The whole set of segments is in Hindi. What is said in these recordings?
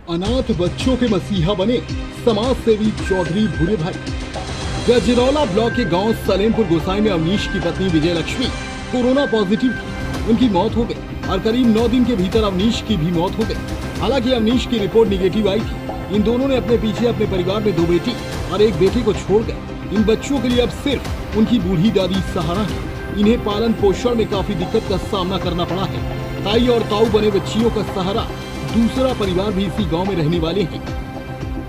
अनाथ बच्चों के मसीहा बने समाज सेवी चौधरी भूरे भाई। गजरौला ब्लॉक के गांव सलेमपुर गोसाई में अवनीश की पत्नी विजय लक्ष्मी कोरोना पॉजिटिव थी। उनकी मौत हो गई और करीब 9 दिन के भीतर अवनीश की भी मौत हो गई। हालांकि अवनीश की रिपोर्ट निगेटिव आई थी। इन दोनों ने अपने पीछे अपने परिवार में 2 बेटी और 1 बेटे को छोड़ गए। इन बच्चों के लिए अब सिर्फ उनकी बूढ़ी दादी सहारा है। इन्हें पालन पोषण में काफी दिक्कत का सामना करना पड़ा है। ताई और ताऊ बने बच्चियों का सहारा दूसरा परिवार भी इसी गांव में रहने वाले हैं।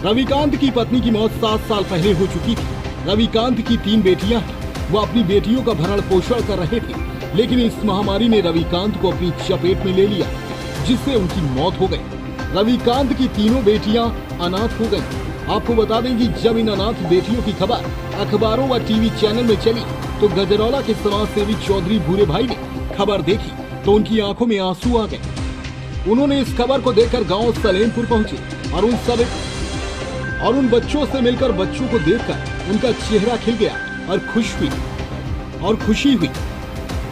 रविकांत की पत्नी की मौत 7 साल पहले हो चुकी थी। रविकांत की 3 बेटियां हैं। वो अपनी बेटियों का भरण पोषण कर रहे थे, लेकिन इस महामारी ने रविकांत को अपनी चपेट में ले लिया, जिससे उनकी मौत हो गई। रविकांत की तीनों बेटियां अनाथ हो गईं। आपको बता दें कि जब इन अनाथ बेटियों की खबर अखबारों व टीवी चैनल में चली तो गजरौला के समाज सेवी चौधरी भूरे भाई ने खबर देखी तो उनकी आंखों में आंसू आ गए। उन्होंने इस खबर को देखकर गांव सलेमपुर पहुंचे और उन बच्चों से मिलकर बच्चों को देखकर उनका चेहरा खिल गया और खुशी हुई।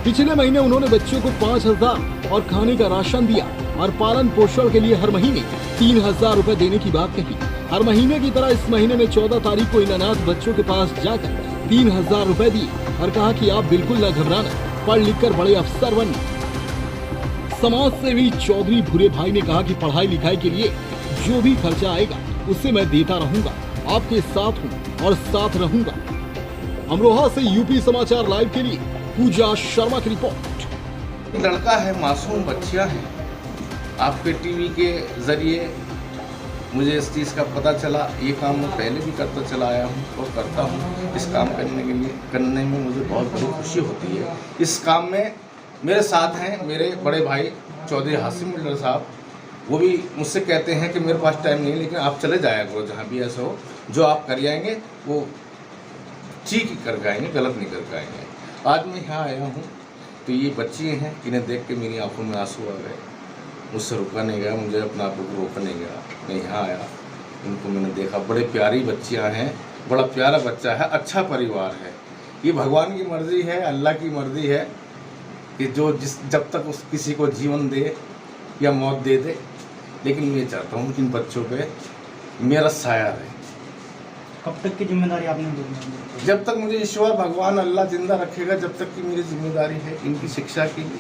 पिछले महीने उन्होंने बच्चों को 5,000 और खाने का राशन दिया और पालन पोषण के लिए हर महीने 3,000 रुपए देने की बात कही। हर महीने की तरह इस महीने में 14 तारीख को इन अनाथ बच्चों के पास जाकर 3,000 रुपए दिए और कहा कि आप बिल्कुल न घबराना, पढ़ लिख कर बड़े अफसर बनिए। समाज सेवी चौधरी भूरे भाई ने कहा कि पढ़ाई लिखाई के लिए जो भी खर्चा आएगा उससे मैं देता रहूंगा, आपके साथ हूं और साथ रहूंगा। अमरोहा से यूपी समाचार लाइव के लिए पूजा शर्मा की रिपोर्ट। लड़का है, मासूम बच्चियां हैं। आपके टीवी के जरिए मुझे इस चीज़ का पता चला। ये काम मैं पहले भी करता चला आया हूँ और करता हूँ। इस काम करने में मुझे बहुत बड़ी खुशी होती है। इस काम में मेरे साथ हैं मेरे बड़े भाई चौधरी हासिम मुल्ला साहब। वो भी मुझसे कहते हैं कि मेरे पास टाइम नहीं है, लेकिन आप चले जाया करो, जहाँ भी ऐसा हो जो आप कर आएंगे वो ठीक ही कर आएंगे, गलत नहीं कर आएंगे। आज मैं यहाँ आया हूँ तो ये बच्ची हैं, इन्हें देख के मेरी आंखों में आंसू आ गए। मुझसे रुका नहीं गया, मुझे अपना आप को रोका नहीं गया। मैं यहाँ आया, इनको मैंने देखा, बड़े प्यारी बच्चियाँ हैं, बड़ा प्यारा बच्चा है, अच्छा परिवार है। ये भगवान की मर्ज़ी है, अल्लाह की मर्ज़ी है कि जब तक उस किसी को जीवन दे या मौत दे दे, लेकिन मैं ये चाहता हूँ कि इन बच्चों पे मेरा साया रहे। कब तक की जिम्मेदारी आपने दी? जब तक मुझे ईश्वर भगवान अल्लाह जिंदा रखेगा, जब तक की मेरी जिम्मेदारी है। इनकी शिक्षा की भी,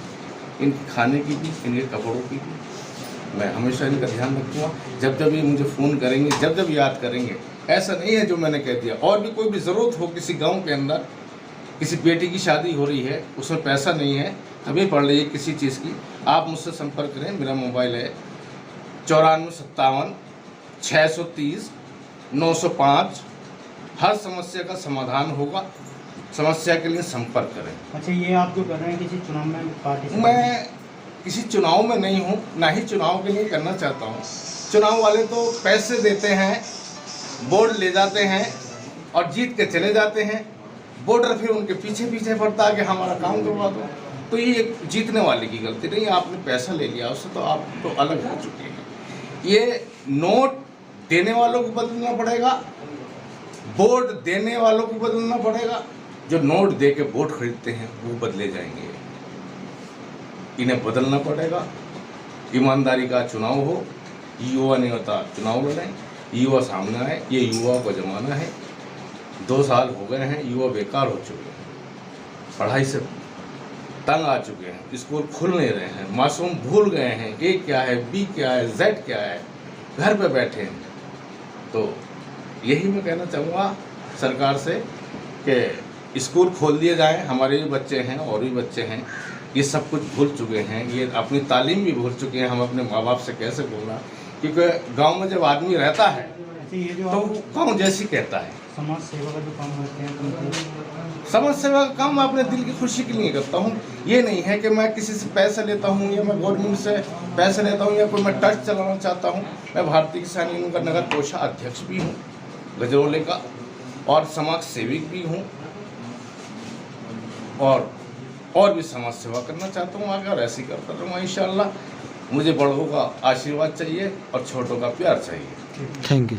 इनके खाने की भी, इनके कपड़ों की भी मैं हमेशा इनका ध्यान रखूँगा। जब ये मुझे फ़ोन करेंगे, जब याद करेंगे, ऐसा नहीं है जो मैंने कह दिया। और भी कोई भी ज़रूरत हो किसी गाँव के अंदर, किसी बेटी की शादी हो रही है, उसमें पैसा नहीं है, अभी पढ़ रही है किसी चीज़ की, आप मुझसे संपर्क करें। मेरा मोबाइल है 9457 630 905। हर समस्या का समाधान होगा, समस्या के लिए संपर्क करें। अच्छा, ये आप जो कर रहे हैं किसी चुनाव में पार्टिसिपेट? मैं किसी चुनाव में नहीं हूँ, ना ही चुनाव के लिए करना चाहता हूँ। चुनाव वाले तो पैसे देते हैं, बोर्ड ले जाते हैं और जीत के चले जाते हैं। बॉर्डर फिर उनके पीछे पड़ता है कि हमारा काम करवा दो। तो ये एक जीतने वाले की गलती नहीं है। आपने पैसा ले लिया, उससे तो आप तो अलग हो चुके हैं। ये नोट देने वालों को बदलना पड़ेगा, वोट देने वालों को बदलना पड़ेगा। जो नोट दे के वोट खरीदते हैं वो बदले जाएंगे, इन्हें बदलना पड़ेगा। ईमानदारी का चुनाव हो, युवा नहीं होता चुनाव लड़ें, युवा सामने आए। ये युवा का ज़माना है। 2 साल हो गए हैं, युवा बेकार हो चुके हैं, पढ़ाई से तंग आ चुके हैं, स्कूल खुल नहीं रहे हैं, मासूम भूल गए हैं ए क्या है, बी क्या है, जेड क्या है, घर पे बैठे हैं। तो यही मैं कहना चाहूँगा सरकार से कि स्कूल खोल दिए जाएं। हमारे भी बच्चे हैं और भी बच्चे हैं, ये सब कुछ भूल चुके हैं, ये अपनी तालीम भी भूल चुके हैं। हम अपने माँ बाप से कैसे बोलना, क्योंकि गांव में जब आदमी रहता है तो गाँव जैसी कहता है। समाज सेवा का जो काम करते हैं, समाज सेवा का काम मैं अपने दिल की खुशी के लिए करता हूँ। ये नहीं है कि मैं किसी से पैसे लेता हूँ या मैं गवर्नमेंट से पैसे लेता हूँ या कोई मैं ट्रस्ट चलाना चाहता हूँ। मैं भारतीय किसान यूनियन का नगर कोषाध्यक्ष भी हूँ गजरौले का, और समाज सेविक भी हूँ, और भी समाज सेवा करना चाहता हूँ आगे, और ऐसे ही करता रहूँगा इंशाअल्लाह। मुझे बड़ों का आशीर्वाद चाहिए और छोटों का प्यार चाहिए। Thank you.